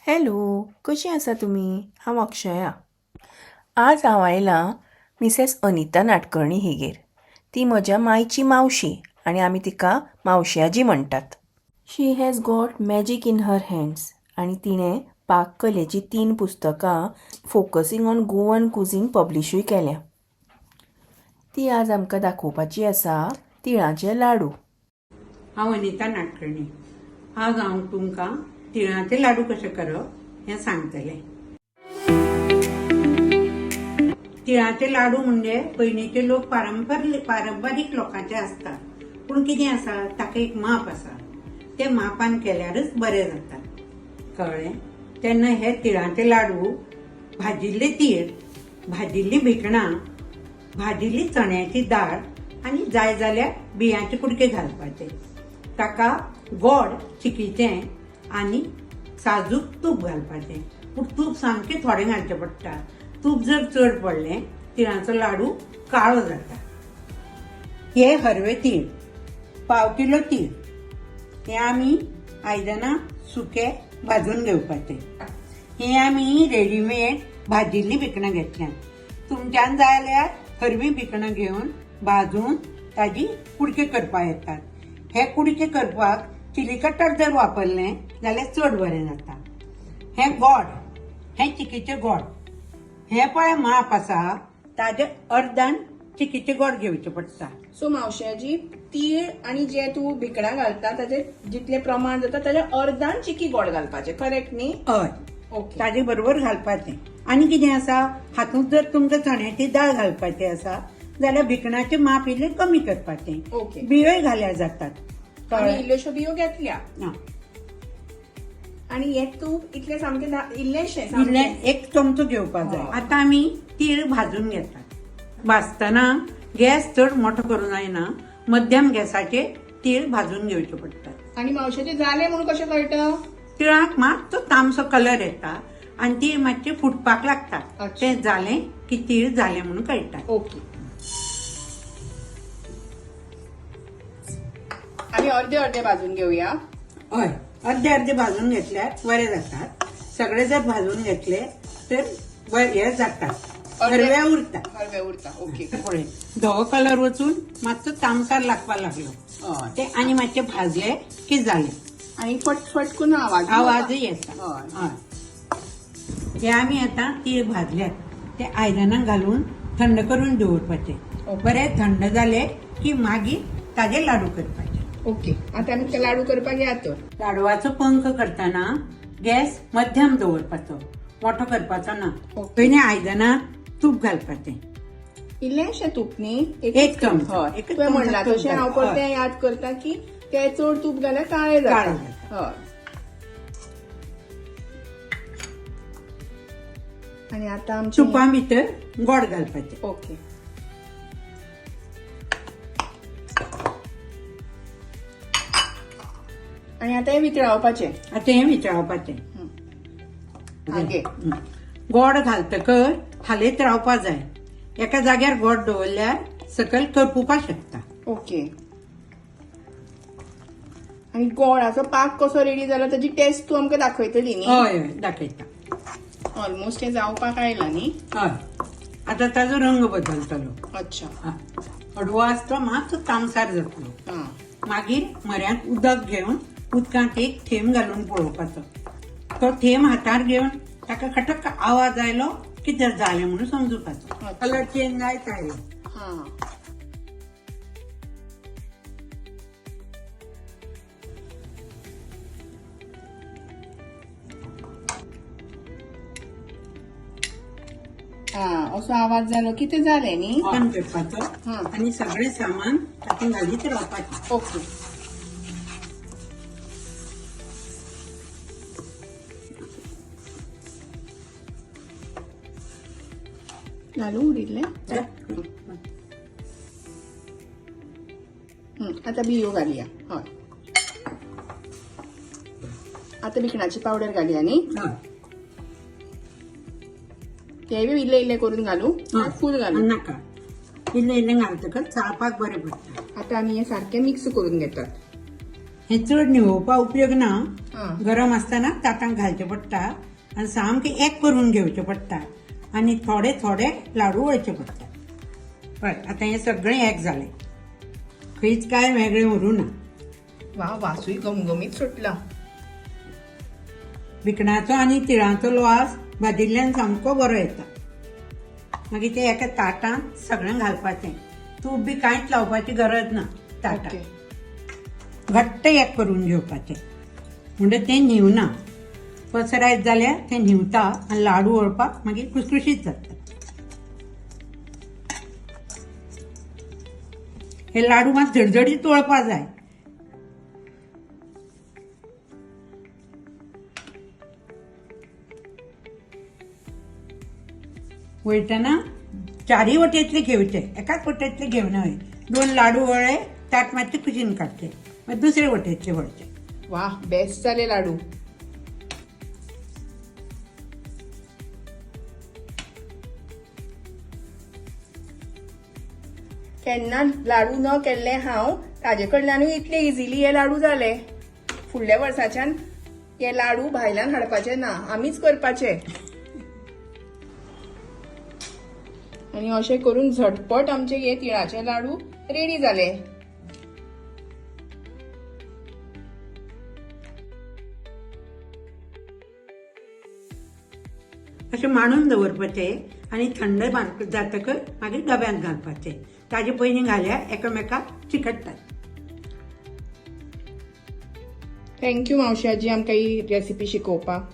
Hello, कशी आसा तुमी? हांव अक्षया. आज हांव आयलां मिसेस अनिता नाडकर्णी हिगेर. ती म्हज्या मायची मावशी आनी आमी तिका मावश्याजी म्हणटात. She has got magic in her hands आनी तिणें पाककलेची 3 पुस्तकां फोकसींग ऑन गोवन कुझीन पब्लिशूय केल्या. ती आज आमकां दाखोवपाची आसा तिळाचे लाडू. हांव अनिता नाडकर्णी. आज हांव तुमकां तिळाचे लाडू कशे करप हें सांगतलें. तिळाचे लाडू म्हणजे पयलींचे लोक पारंपारीक लोकांचे आसता, पूण कितें आसा ताका एक माप आसा. ते मापान केल्यारच बरें जाता. कळ्ळें? तेन्ना हे तिळाचे लाडू भाजिल्ले तीळ, भाजिल्ली भिकणां, भाजिल्ली चण्याची दाळ आनी जाय जाल्यार बियांचे कुडके घालपाचे. ताका गोड चिकीचें आनी साजूक तूप घालपाचें. पूण तूप सामकें थोडें घालचें पडटा. तूप जर चड पडलें तिळाचो लाडू काळो जाता. हे हरवे तीळ, पाव किलो तीळ हे आमी आयदनां सुके भाजून घेवपाचे. हे आमी रेडीमेड भाजिल्ली भिकणां घेतल्यात. तुमच्यान जाय जाल्यार हरवीं भिकणां घेवन भाजून ताजी कुडके करपाक येतात. हे कुडके करपाक चिली कटर जर वापरलें जाल्यार चड बरें जाता. हे गोड, हे चिकीचे गोड. हे पळय माप आसा ताजे अर्धान चिकीचे गोड घेवचे पडटा. सो मावश्याजी, तीळ आणि जे तू भिकणां घालता ताचे जितले प्रमाण जाता ताचे अर्धान चिकी गोड घालपाचे, करेक्ट न्ही? हय, ओके. ताजे बरोबर घालपाचें. आनी कितें आसा, हातूंत जर तुमकां चण्याची दाळ घालपाची आसा जाल्यार भिकणाचें माप इल्लें कमी करपाचें. ओके. बियोय घाल्यार जातात. आमी इल्ल्योश्यो बियो घेतल्या ना, आणि हे तूप इतले सामकें इल्लेशें इल्लें एक चमचो घेवपाक जाय. आतां आमी तीळ भाजून घेतात. भाजतना गॅस चड मोठो करूं जायना. मध्यम गॅसाचेर तीळ भाजून घेवचे पडटात. आणि मावश्याचे जाले म्हणून कशें कळटा? तिळाक मातसो तामसो कलर येता आनी तीळ मातशें फुटपाक लागतात. अच्छा. तें जालें की तीळ जालें म्हणून कळटा. ओके. आमी अर्दे अर्दे भाजून घेवया. हय, अर्धे अर्धे भाजून घेतल्यार बरे जातात. सगळे जर भाजून घेतले तर हे जातात, हरवे उरता. हरवे उरता. ओके. पळय, धवो कलर वचून मातसो तामसार लागपाक लागलो. ते आनी मातशे भाजले की जाले. आणि फटफटकून आवाजय येता. हय. हे आमी आतां तीळ भाजल्यात ते आयदनांत घालून थंड करून दवरपाचे. बरे थंड जाले की मागीर ताजे लाडू करपाचे. ओके. आता आमी ते लाडू करपाक या तर. लाडवाचो पंख करतना गॅस मध्यम दवरपाचो, मोठो करपाचो ना. ओके. पयलीं आयदनांत तूप घालपाचें. इल्लेशें तूप न्ही? एक चमचो. हय. एकच तुवें म्हणला चमचो तशें तूप हांव घाल. परतें याद करता की ते चड तूप घाल्यार काळे जाता. काळे जाता. हय. आणि आता आमचे तुपा भितर गोड घालपाचें. ओके. आणि आता हे वितळावपाचे. आतां हें विचारपाचें. हागे. गोड घालतकर हालयत रावपाक जाय. एका जाग्यार गोड दवरल्यार सकयल करपुपाक शकता. ओके. आणि गोडाचो पाक कसो रेडी जाला ताची टेस्ट तू आमकां दाखयतली न्ही? हय हय, दाखयता. ऑलमोस्ट हे जावपाक आयला न्ही? हय. आतां ताजो रंग बदलतलो. अच्छा. हडवो आसा तो मातसो तामसार जातलो. हा. मागीर म्हऱ्यांत उदक घेवन उदकांत एक थेंब घालून पळोवपाचो. तो थेंब हातार घेवन ताका खटक आवाज आयलो की ते जालें म्हणून समजुपाचो. कलर चेंज जायत आयलो. हा. असो आवाज जालो की ते जाले न्ही? बंद करपाचो हा. आनी सगळें सामान तातूंत घालीत रावपाचें. ओके. लाडू उडिल्ले? आता बियो घालया. हय. आता भिकणाची पावडर घालया न्ही? हय. ते बी इल्ले इल्ले करून घालू? फूल घालू? नाका, इल्लें इल्लें घालतकच चाळपाक बरें पडटा. आता आम्ही हे सारखे मिक्स करून घेतात. हे चड न्हिवोवपा उपयोग ना. हां. गरम आसतना ताटांक घालचें पडटा आनी सामकें एक करून घेवचें पडटा आनी थोडे थोडे लाडू वळचे पडटा. पळय आतां हें सगळें एक जालें. खंयच कांय वेगळें उरूं ना. वा वासूय गमगमीत सुटला. भिकणाचो आनी तिळांचो वास भाजिल्ल्यान सामको बरो येता. मागीर ते एका ताटांत सगळें घालपाचें. तूप बी कांयच लावपाची गरज ना ताटाक. ओके. घट्ट एक करून घेवपाचें म्हणजे तें न्हिवना. पसरायत जाल्यार तें न्हिवता आनी लाडू वळपाक मागीर खुसखुशीत जाता. हे लाडू मात झडझडीत वळपा जाय. वळटना चारी वटेतले घेवचे, एकाच वटेतले घेवना. 2 लाडू वळ्ळे ताट मातशे कुशीन काडचे, मागीर दुसरे वटेतले वळचे. वा बेस्ट जाले लाडू. केन्ना लाडू न केल्ले हांव ताजे कडल्यानूय इतले इजिली हे लाडू जाले. फुडल्या वर्साच्यान हे लाडू भायल्यान हाडपाचे ना, आमीच करपाचे. आणि अशें करून झटपट आमचे हे तिळाचे लाडू रेडी जाले. अशें मांडून दवरपाचे आनी थंड जातकच मागीर डब्यांत घालपाचे. ताजे पयलीं घाल्यार एकामेकाक चिकटतात. थँक्यू मावशी आजी आमकां ही रेसिपी शिकोवपाक.